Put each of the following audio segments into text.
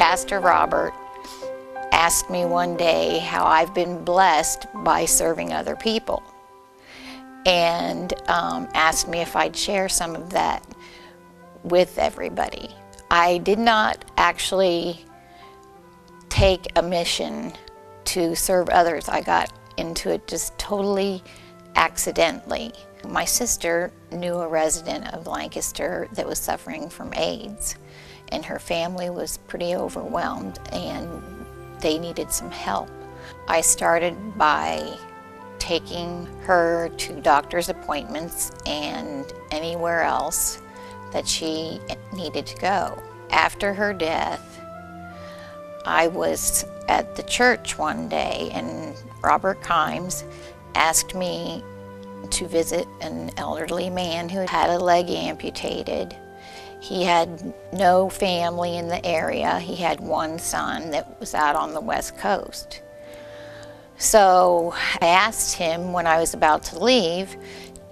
Pastor Robert asked me one day how I've been blessed by serving other people, and asked me if I'd share some of that with everybody. I did not actually take a mission to serve others. I got into it just totally accidentally. My sister knew a resident of Lancaster that was suffering from AIDS, and her family was pretty overwhelmed and they needed some help. I started by taking her to doctor's appointments and anywhere else that she needed to go. After her death, I was at the church one day and Robert Kimes asked me to visit an elderly man who had a leg amputated. He had no family in the area. He had one son that was out on the West Coast. So I asked him when I was about to leave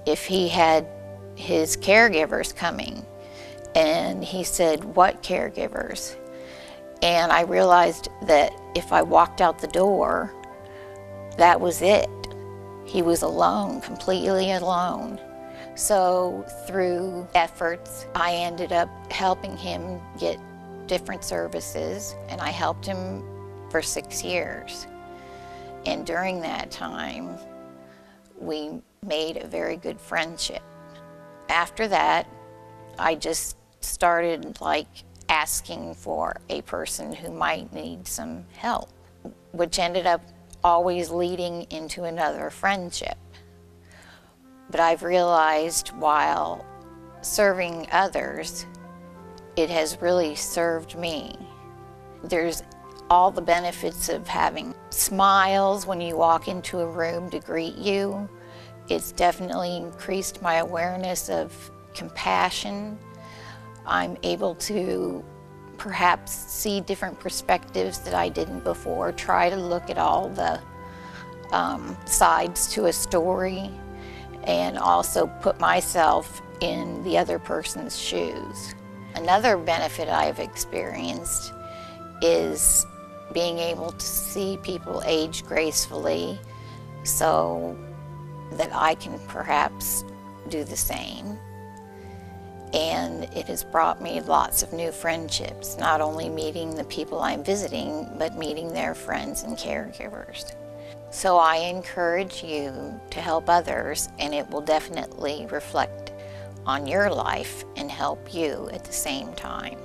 if he had his caregivers coming. And he said, "What caregivers?" And I realized that if I walked out the door, that was it. He was alone, completely alone. So through efforts, I ended up helping him get different services, and I helped him for 6 years. And during that time, we made a very good friendship. After that, I just started asking for a person who might need some help, which ended up always leading into another friendship. But I've realized while serving others, it has really served me. There's all the benefits of having smiles when you walk into a room to greet you. It's definitely increased my awareness of compassion. I'm able to perhaps see different perspectives that I didn't before, try to look at all the sides to a story, and also put myself in the other person's shoes. Another benefit I've experienced is being able to see people age gracefully so that I can perhaps do the same. And it has brought me lots of new friendships, not only meeting the people I'm visiting, but meeting their friends and caregivers. So I encourage you to help others, and it will definitely reflect on your life and help you at the same time.